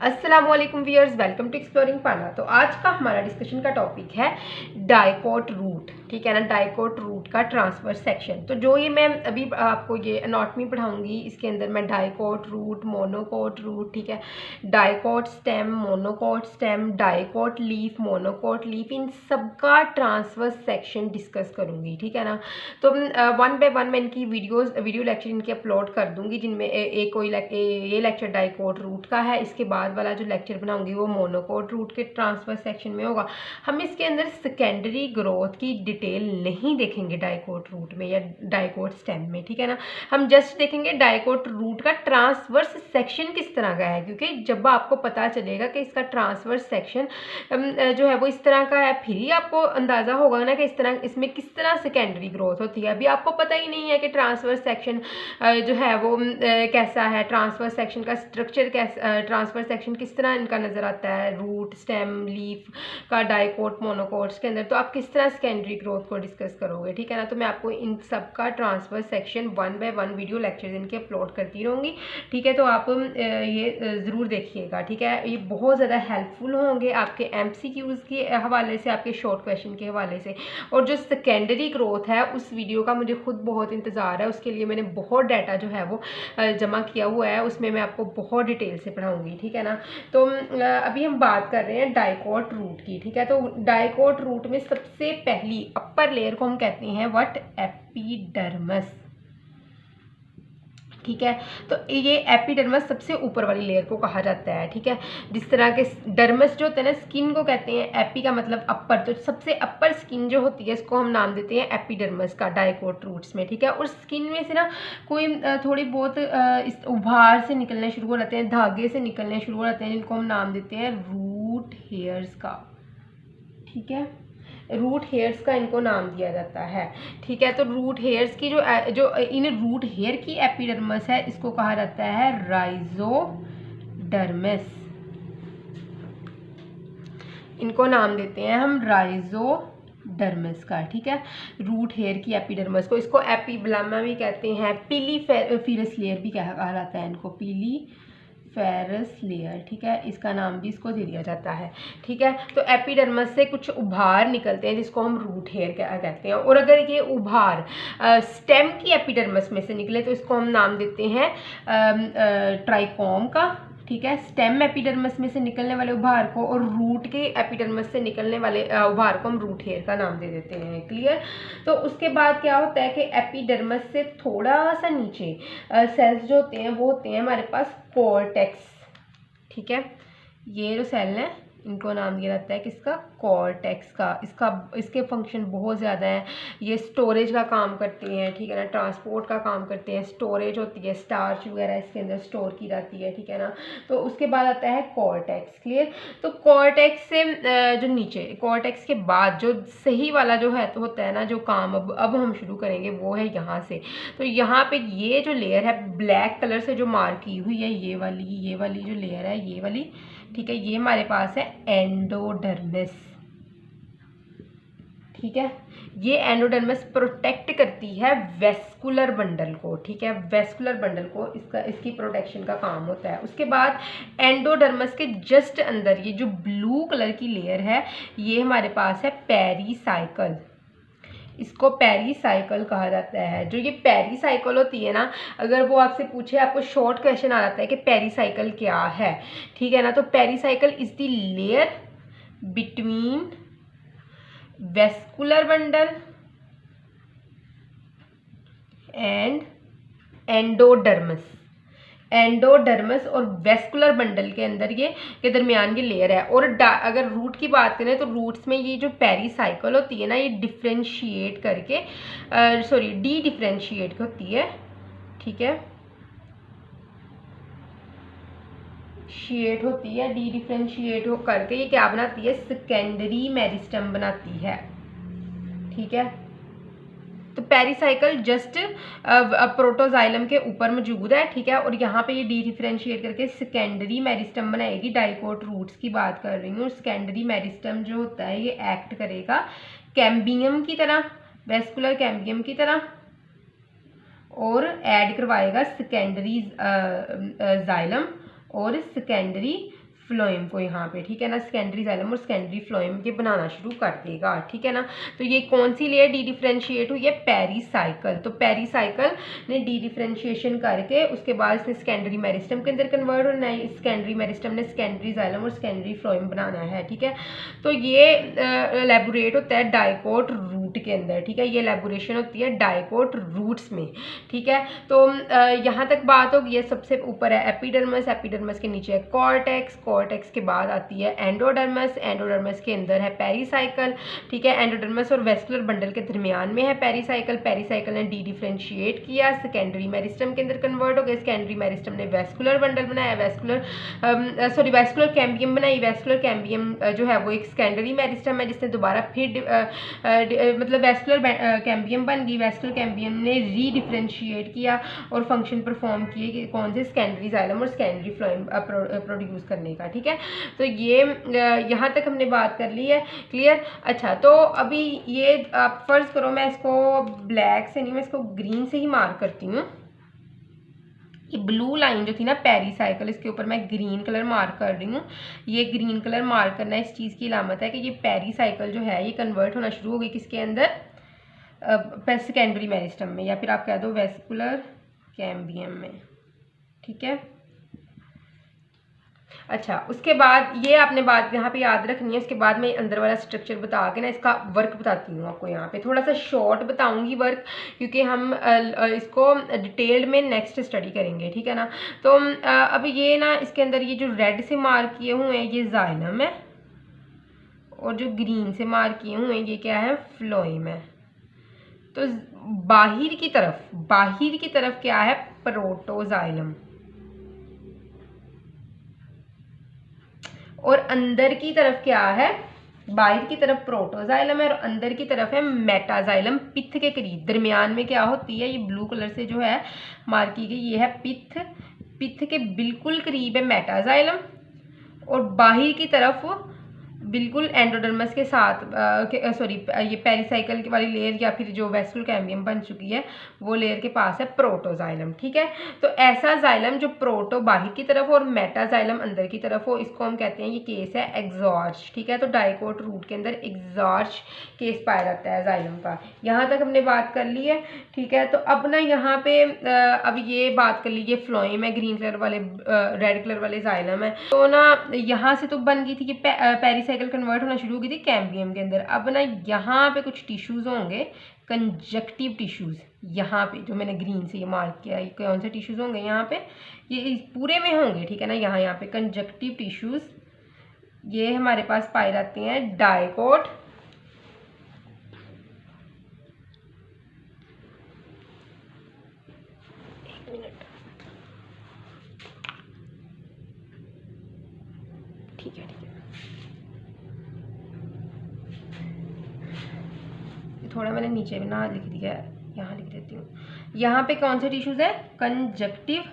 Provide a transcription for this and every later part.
अस्सलाम वालेकुम viewers, welcome to exploring पाना। तो आज का हमारा डिस्कशन का टॉपिक है डाइकोट रूट। ठीक है ना, डाइकोट रूट का ट्रांसफर सेक्शन। तो जो ये मैं अभी आपको ये एनाटॉमी पढ़ाऊंगी, इसके अंदर मैं डाइकोट रूट, मोनोकोट रूट, ठीक है, dicot stem, monocot stem, dicot leaf, monocot leaf, इन सबका ट्रांसफर सेक्शन डिस्कस करूंगी। ठीक है ना, तो वन बाय वन मैं इनकी वीडियो लेक्चर इनके अपलोड कर दूंगी, जिनमें एक कोई ये लेक्चर डाइकोट रूट का है, इसके बाद वाला जो लेक्चर बनाऊंगी वो मोनोकोट रूट के ट्रांसफर सेक्शन में होगा। हम इसके अंदर सेकेंडरी ग्रोथ की डिटेल नहीं देखेंगे डाइकोट रूट में या डाइकोट स्टेम में। ठीक है ना, हम जस्ट देखेंगे डाइकोट रूट का ट्रांसवर्स सेक्शन किस तरह का है, क्योंकि जब आपको पता चलेगा कि इसका ट्रांसवर्स सेक्शन जो है वो इस तरह का है, फिर ही आपको अंदाज़ा होगा ना कि इसमें किस तरह सेकेंडरी ग्रोथ होती है। अभी आपको पता ही नहीं है कि ट्रांसवर्स सेक्शन जो है वो कैसा है, ट्रांसवर्स सेक्शन का स्ट्रक्चर कैसा, ट्रांसफर सेक्शन किस तरह इनका नज़र आता है, रूट, स्टेम, लीफ का, डाइकोट, मोनोकोट्स के अंदर। तो आप किस तरह सेकेंडरी ग्रोथ को डिस्कस करोगे। ठीक है ना, तो मैं आपको इन सब का transfer section one by one video lecture इनके अपलोड करती रहूँगी। ठीक है, तो आप ये ज़रूर देखिएगा। ठीक है, ये बहुत ज़्यादा हेल्पफुल होंगे आपके MCQs के हवाले से, आपके शॉर्ट क्वेश्चन के हवाले से। और जो सेकेंडरी ग्रोथ है उस वीडियो का मुझे खुद बहुत इंतज़ार है, उसके लिए मैंने बहुत डाटा जो है वो जमा किया हुआ है, उसमें मैं आपको बहुत डिटेल से पढ़ाऊँगी। ठीक है ना, तो अभी हम बात कर रहे हैं डाइकोट रूट की। ठीक है, तो डाइकोट रूट में सबसे पहली अपर लेयर को हम कहते हैं व्हाट, एपिडर्मस। ठीक है, तो ये एपिडर्मस सबसे ऊपर वाली लेयर को कहा जाता है। ठीक है, जिस तरह के डर्मस जो होते हैं ना, स्किन को कहते हैं, एपी का मतलब अपर, तो सबसे अपर स्किन जो होती है इसको हम नाम देते हैं एपिडर्मस का डाइकोट रूट्स में। ठीक है, और स्किन में से ना कोई थोड़ी बहुत इस उभार से निकलने शुरू हो जाते हैं, धागे से निकलने शुरू हो जाते हैं, जिनको हम नाम देते हैं रूट हेयर्स का। ठीक है, रूट हेयर्स का इनको नाम दिया जाता है। ठीक है, तो रूट हेयर्स की जो इन रूट हेयर की एपिडर्मस है इसको कहा जाता है राइजोडर्मिस। इनको नाम देते हैं हम राइजोडर्मिस का। ठीक है, रूट हेयर की एपिडर्मस को, इसको एपिब्लामा भी कहते हैं, पीलीफेरस लेयर भी कहा जाता है इनको, फेरस लेयर। ठीक है, इसका नाम भी इसको दे दिया जाता है। ठीक है, तो एपिडर्मस से कुछ उभार निकलते हैं जिसको हम रूट हेयर कहते हैं। और अगर ये उभार स्टेम की एपिडर्मस में से निकले तो इसको हम नाम देते हैं ट्राइकोम का। ठीक है, स्टेम एपिडर्मस में से निकलने वाले उभार को और रूट के एपिडर्मस से निकलने वाले उभार को हम रूट हेयर का नाम दे देते हैं। क्लियर। तो उसके बाद क्या होता है कि एपिडर्मस से थोड़ा सा नीचे सेल्स जो होते हैं वो होते हैं हमारे पास कॉर्टेक्स। ठीक है, ये जो सेल है इनको नाम दिया जाता है किसका, कॉर्टेक्स का। इसके फंक्शन बहुत ज़्यादा हैं। ये स्टोरेज का काम करते हैं, ठीक है ना, ट्रांसपोर्ट का काम करते हैं, स्टोरेज होती है, स्टार्च वगैरह इसके अंदर स्टोर की जाती है। ठीक है ना, तो उसके बाद आता है कॉर्टेक्स। क्लियर। तो कॉर्टेक्स से जो नीचे, कॉर्टेक्स के बाद जो सही वाला जो है तो होता है ना जो काम अब हम शुरू करेंगे वो है यहाँ से। तो यहाँ पे ये जो लेयर है ब्लैक कलर से जो मार्क की हुई है, ये वाली जो लेयर है, ये वाली, ठीक है, ये हमारे पास है एंडोडर्मिस। ठीक है, ये एंडोडर्मिस प्रोटेक्ट करती है वेस्कुलर बंडल को। ठीक है, वेस्कुलर बंडल को इसकी प्रोटेक्शन का काम होता है। उसके बाद एंडोडर्मिस के जस्ट अंदर ये जो ब्लू कलर की लेयर है ये हमारे पास है पेरीसाइकल। इसको पेरीसाइकल कहा जाता है। जो ये पेरीसाइकल होती है ना, अगर वो आपसे पूछे, आपको शॉर्ट क्वेश्चन आ जाता है कि पेरीसाइकल क्या है। ठीक है ना, तो pericycle is the layer between vascular bundle and endodermis. Endodermis और वेस्कुलर बंडल के अंदर ये के दरमियान ये लेयर है। और अगर रूट की बात करें तो रूट्स में ये जो पेरीसाइकल होती है ना, ये डिफ्रेंशिएट करके डी डिफ्रेंशिएट होती है। ठीक है, शिएट होती है, डी डिफ्रेंशिएट हो करके ये क्या बनाती है, सेकेंडरी मेरिस्टम बनाती है। ठीक है, तो पेरीसाइकल जस्ट प्रोटोजाइलम के ऊपर मौजूद है। ठीक है, और यहाँ पे ये डी डिफरेंशिएट करके सेकेंडरी मेरिस्टम बनाएगी। डाइकोट रूट्स की बात कर रही हूँ। सेकेंडरी मेरिस्टम जो होता है ये एक्ट करेगा कैम्बियम की तरह, वेस्कुलर कैम्बियम की तरह, और ऐड करवाएगा सेकेंडरी जाइलम और सेकेंडरी फ्लोएम को यहाँ पे, ठीक है ना, सेकेंडरी जाइलम और सेकेंडरी फ्लोएम ये बनाना शुरू कर देगा, ठीक है ना। तो ये कौन सी लेयर डी डिफ्रेंशिएट हुई है, पेरीसाइकिल। तो पेरीसाइकिल ने डी डिफ्रेंशिएशन करके उसके बाद इसने सेकेंडरी मेरिस्टम के अंदर कन्वर्ट होना है, सेकेंडरी मेरिस्टम ने सेकेंडरी जाइलम और सेकेंडरी फ्लोएम बनाना है, ठीक है। तो ये एलैबोरेट होता है डाइकोट रूट के अंदर, ठीक है, ये एलैबोरेशन होती है डाइकोट रूट्स में, ठीक है। तो यहाँ तक बात होगी। ये सबसे ऊपर है एपिडर्मस, एपिडर्मस के नीचे है कॉर्टेक्स, कॉर्टेक्स के बाद आती है एंडोडर्मस, एंडोडर्मस के अंदर है पेरीसाइकिल, ठीक है। एंडोडर्मस और वेस्कुलर बंडल के दरमियान में है पेरीसाइकिल, पेरीसाइकिल ने डी डिफ्रेंशिएट किया, सेकेंडरी मेरिस्टम के अंदर कन्वर्ट हो गए, सेकेंडरी मेरिस्टम ने वेस्कुलर बंडल बनाया, वेस्कुलर कैम्बियम बनाई, वेस्कुलर कैम्बियम जो है वो एक सेकेंडरी मेरिस्टम है जिसने दोबारा फिर मतलब वेस्कुलर कैम्बियम बन गई, वेस्कुलर कैम्बियम ने री डिफ्रेंशिएट किया और फंक्शन परफॉर्म किए कि कौन से सेकेंडरी जाइलम और सेकेंडरी फ्लोएम प्रोड्यूस करने का, ठीक है। तो ये यहाँ तक हमने बात कर ली है, क्लियर। अच्छा, तो अभी ये आप फर्ज करो मैं इसको ब्लैक से नहीं, मैं इसको ग्रीन से ही मार्क करती हूँ। ये ब्लू लाइन जो थी ना पेरीसाइकिल, इसके ऊपर मैं ग्रीन कलर मार्क कर रही हूँ। ये ग्रीन कलर मार्क करना इस चीज़ की अलामत है कि ये पेरीसाइकिल जो है ये कन्वर्ट होना शुरू हो गई किसके अंदर, सेकेंडरी मेरिस्टम में, या फिर आप कह दो वेस्कुलर कैम्बियम में, ठीक है। अच्छा, उसके बाद ये आपने बात यहाँ पे याद रखनी है। उसके बाद मैं अंदर वाला स्ट्रक्चर बता के ना इसका वर्क बताती हूँ आपको। यहाँ पे थोड़ा सा शॉर्ट बताऊँगी वर्क, क्योंकि हम इसको डिटेल्ड में नेक्स्ट स्टडी करेंगे, ठीक है ना। तो अब ये ना इसके अंदर ये जो रेड से मार्क किए हुए हैं ये जाइलम है, और जो ग्रीन से मार्क किए हुए हैं ये क्या है, फ्लोएम है। तो बाहर की तरफ क्या है, प्रोटोजाइलम, और अंदर की तरफ क्या है, बाहर की तरफ प्रोटोजाइलम है और अंदर की तरफ है मेटाजाइलम, पित्त के करीब। दरमियान में क्या होती है, ये ब्लू कलर से जो है मार्क की गई, ये है पित्त, पित्त के बिल्कुल करीब है मेटाजाइलम, और बाहर की तरफ बिल्कुल एंडोडर्मस के साथ ये पेरीसाइकिल वाली लेयर या फिर जो वेस्कुलर कैम्बियम बन चुकी है वो लेयर के पास है प्रोटोजाइलम, ठीक है। तो ऐसा जाइलम जो प्रोटो बाहर की तरफ हो और मेटाजाइलम अंदर की तरफ हो, इसको हम कहते हैं, ये केस है एग्जॉर्ज, ठीक है। तो डाइकोट रूट के अंदर एग्जॉर्ज केस पाया जाता है जाइलम का। यहाँ तक हमने बात कर ली है, ठीक है। तो अब ना यहाँ पे अब ये बात कर लीजिए, फ्लोएम है, ग्रीन कलर वाले रेड कलर वाले जाइलम है। तो ना यहाँ से तो बन गई थी कि पेरीसाइकिल कन्वर्ट होना शुरू हो गई थी कैम्बियम के अंदर। अब ना यहाँ पे कुछ टिश्यूज होंगे, कंजक्टिव टिश्यूज, यहाँ पे जो मैंने ग्रीन से ये मार्क किया, ये कौन से टिश्यूज होंगे यहाँ पे, ये इस पूरे में होंगे, ठीक है ना। यहाँ पे कंजक्टिव टिश्यूज ये हमारे पास पाए जाते हैं डाइकोट, ठीक है, थोड़ा मैंने नीचे में ना लिख दिया है, यहाँ लिख देती हूँ। यहाँ पे कौन से टिश्यूज है, कंजक्टिव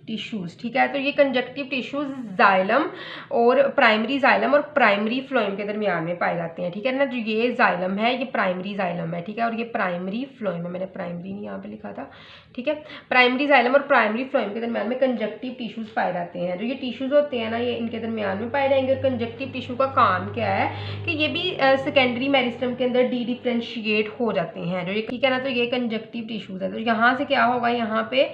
टिश्यूज, ठीक है। तो ये कंजक्टिव टिश्यूज जाइलम और प्राइमरी फ्लोएम के दरमियान में पाए जाते हैं, ठीक है ना। जो ये जाइलम है ये प्राइमरी जाइलम है, ठीक है, और ये प्राइमरी फ्लोएम है, मैंने प्राइमरी नहीं यहाँ पे लिखा था, ठीक है। प्राइमरी जाइलम और प्राइमरी फ्लोएम के दरमियान में कंजक्टिव टिश्यूज पाए जाते हैं। जो ये टिश्यूज होते हैं ना ये इनके दरमियान में पाए जाएंगे। और कंजक्टिव टिश्यू का काम क्या है कि ये भी सेकेंडरी मेरिस्टम के अंदर डी डिफ्रेंशिएट हो जाते हैं, जो ये, ठीक है ना। तो ये कंजक्टिव टिश्यूज है। तो यहाँ से क्या होगा, यहाँ पे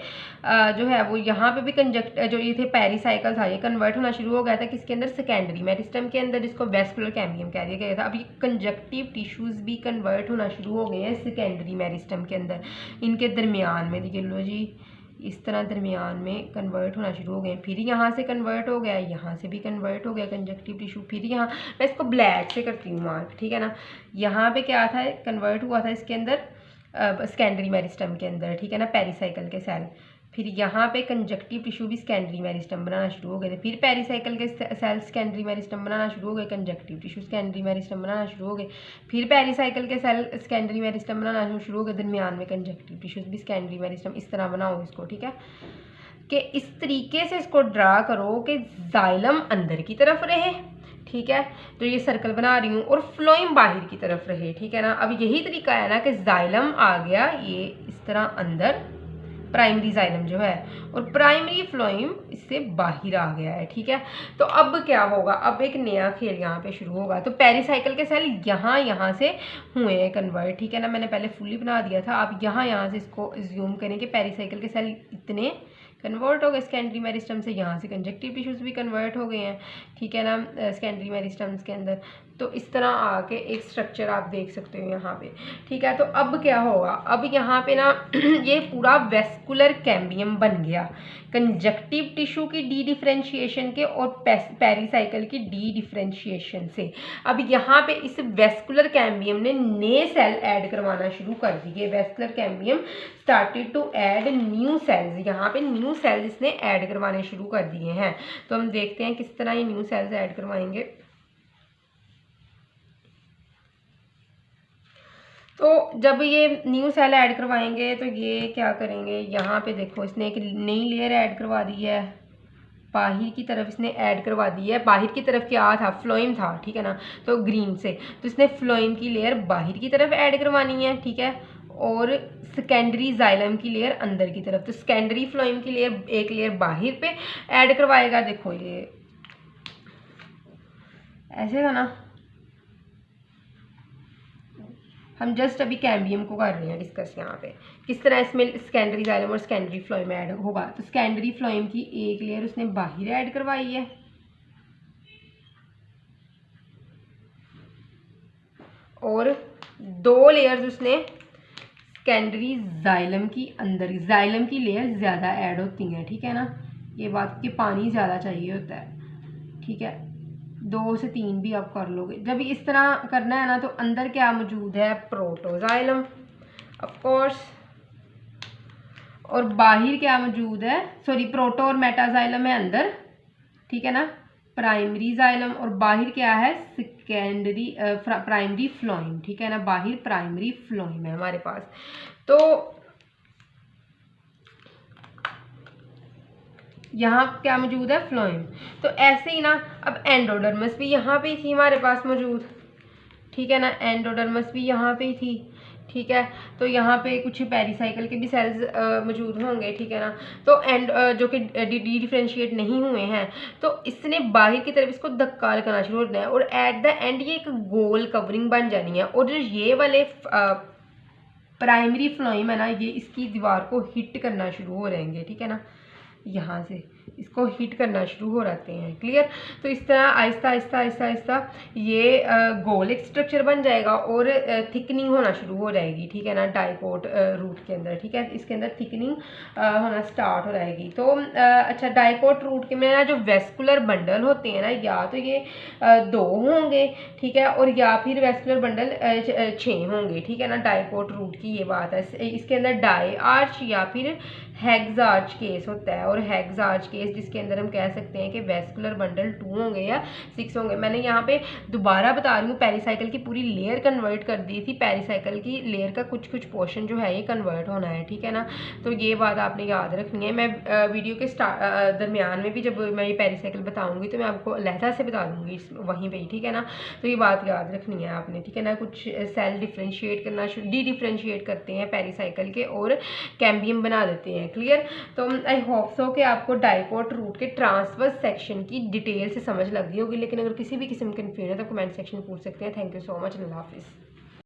जो है वो यहाँ पे भी जो ये थे पेरीसाइकिल था ये कन्वर्ट होना शुरू हो गया था किसके अंदर, सेकेंडरी मेरिस्टम के अंदर, जिसको वेस्कुलर कैम्बियम कह दिया गया था। अब ये कंजक्टिव टिश्यूज भी कन्वर्ट होना शुरू हो गए हैं सेकेंडरी मेरिस्टम के अंदर, इनके दरमियान में, देखिए लो जी, इस तरह दरमियान में कन्वर्ट होना शुरू हो गए। फिर यहाँ से कन्वर्ट हो गया, यहाँ से भी कन्वर्ट हो गया कंजक्टिव टिश्यू। फिर यहाँ मैं इसको ब्लैक से करती हूँ मार्क, ठीक है ना। यहाँ पे क्या था, कन्वर्ट हुआ था इसके अंदर सेकेंडरी मेरिस्टम के अंदर, ठीक है ना, पेरीसाइकिल के सेल। फिर यहाँ पे कंजक्टिव टिश्यू भी सेकेंडरी मेरिस्टम बनाना शुरू हो गए थे। फिर पेरीसाइकिल के सेल सेकेंडरी मेरिस्टम बनाना शुरू हो गए, कंजक्टिव टिश्यू सेकेंडरी मेरिस्टम बनाना शुरू हो गए। फिर पेरीसाइकिल के सेल सेकेंडरी मेरिस्टम बनाना शुरू हो गए, दरमियान में कंजक्टिव टिश्यूज भी सेकेंडरी मेरिस्टम। इस तरह बनाओ इसको, ठीक है, कि इस तरीके से इसको ड्रा करो कि जाइलम अंदर की तरफ रहे, ठीक है। तो ये सर्कल बना रही हूँ, और फ्लोएम बाहर की तरफ रहे, ठीक है ना। अब यही तरीका है ना कि जाइलम आ गया ये इस तरह अंदर, प्राइमरी जाइलम जो है, और प्राइमरी फ्लोएम इससे बाहर आ गया है। ठीक है, तो अब क्या होगा, अब एक नया खेल यहाँ पे शुरू होगा। तो पेरिसाइकिल के सेल यहाँ से हुए हैं कन्वर्ट। ठीक है ना, मैंने पहले फुली बना दिया था। आप यहाँ से इसको एज्यूम करें कि पेरिसाइकिल के सेल इतने कन्वर्ट हो गए सेकेंडरी मेरिस्टम से, यहाँ से कंजक्टिव टिश्यूज भी कन्वर्ट हो गए हैं। ठीक है ना, सेकेंडरी मेरिस्टम्स के अंदर। तो इस तरह आके एक स्ट्रक्चर आप देख सकते हो यहाँ पे। ठीक है, तो अब क्या होगा, अब यहाँ पे ना ये पूरा वेस्कुलर कैम्बियम बन गया कंजक्टिव टिश्यू की डी डिफ्रेंशिएशन के और पेरिसाइकिल की डी डिफ्रेंशिएशन से। अब यहाँ पे इस वेस्कुलर कैम्बियम ने नए सेल ऐड करवाना शुरू कर दिए। Vascular cambium started to add new cells, यहाँ पे न्यू सेल्स इसने ऐड करवाने शुरू कर दिए हैं। तो हम देखते हैं किस तरह ये न्यू सेल्स ऐड करवाएंगे। तो जब ये न्यू सेल ऐड करवाएंगे तो ये क्या करेंगे, यहाँ पे देखो इसने एक नई लेयर ऐड करवा दी है, बाहर की तरफ इसने ऐड करवा दी है। बाहर की तरफ क्या था, फ्लोएम था। ठीक है ना, तो ग्रीन से, तो इसने फ्लोएम की लेयर बाहर की तरफ ऐड करवानी है। ठीक है, और सेकेंडरी जाइलम की लेयर अंदर की तरफ। तो सेकेंडरी फ्लोएम की लेयर एक लेयर बाहर पे ऐड करवाएगा। देखो ये ऐसे था ना, हम जस्ट अभी कैम्बियम को कर रहे हैं डिस्कस यहाँ पे किस तरह इसमें सेकेंडरी जाइलम और सेकेंडरी फ्लोएम ऐड होगा। तो सेकेंडरी फ्लोएम की एक लेयर उसने बाहर ऐड करवाई है, और 2 लेयर्स उसने सेकेंडरी जाइलम की अंदर, जाइलम की लेयर ज़्यादा ऐड होती हैं। ठीक है ना, ये बात कि पानी ज़्यादा चाहिए होता है। ठीक है, 2 से 3 भी आप कर लोगे। जब इस तरह करना है ना, तो अंदर क्या मौजूद है, प्रोटोजाइलम ऑफ कोर्स, और बाहर क्या मौजूद है, सॉरी प्रोटो और मेटाजाइलम है अंदर। ठीक है ना, प्राइमरी जाइलम, और बाहर क्या है, सेकेंडरी प्राइमरी फ्लोएम। ठीक है ना, बाहर प्राइमरी फ्लोएम है हमारे पास। तो यहाँ क्या मौजूद है, फ्लोएम। तो ऐसे ही ना, अब एंडोडर्मस भी यहाँ पे थी हमारे पास मौजूद। ठीक है ना, एंडोडर्मस भी यहाँ पे थी। ठीक है, तो यहाँ पे कुछ पेरिसाइकिल के भी सेल्स मौजूद होंगे। ठीक है ना, तो जो कि डी डिफ्रेंशिएट नहीं हुए हैं, तो इसने बाहर की तरफ इसको धक्का लगाना शुरू होना है, और एट द एंड ये एक गोल कवरिंग बन जानी है। और जो ये वाले प्राइमरी फ्लोएम है ना, ये इसकी दीवार को हिट करना शुरू हो रहेंगे। ठीक है ना, यहाँ से इसको हिट करना शुरू हो जाते हैं। क्लियर, तो इस तरह आहिस्ता आहिस्ता आहिस्ता आहिस्ता ये गोल एक स्ट्रक्चर बन जाएगा और थिकनिंग होना शुरू हो जाएगी। ठीक है ना, डाइकोट रूट के अंदर। ठीक है, इसके अंदर थिकनिंग होना स्टार्ट हो जाएगी। तो अच्छा, डाइकोट रूट के में ना जो वेस्कुलर बंडल होते हैं ना, या तो ये 2 होंगे। ठीक है, और या फिर वेस्कुलर बंडल 6 होंगे। ठीक है ना, डाइकोट रूट की ये बात है। इसके अंदर डाई आर्च या फिर हेक्स आर्च केस होता है, और हेक्स आर्च केस जिसके अंदर हम कह सकते हैं कि वेस्कुलर बंडल 2 होंगे या 6 होंगे। मैंने यहाँ पे दोबारा बता रही हूँ, पेरिसाइकिल की पूरी लेयर कन्वर्ट कर दी थी। पेरिसाइकिल की लेयर का कुछ पोर्शन जो है ये कन्वर्ट होना है। ठीक है ना, तो ये बात आपने याद रखनी है। मैं वीडियो के दरमियान में भी जब मैं ये पेरिसाइकिल बताऊँगी तो मैं आपको अलहदा से बता दूँगी वहीं पर ही। ठीक है ना, तो ये बात याद रखनी है आपने। ठीक है ना, कुछ सेल डिफ्रेंशिएट करना, डी डिफ्रेंशिएट करते हैं पेरिसाइकिल के और कैम्बियम बना देते हैं। क्लियर, तो आई होप सो कि आपको डाइकोट रूट के ट्रांसवर्स सेक्शन की डिटेल से समझ लग गई होगी। लेकिन अगर किसी भी किस्म की कंफ्यूजन है तो कमेंट सेक्शन में पूछ सकते हैं। थैंक यू सो मच, अल्लाह हाफिज़।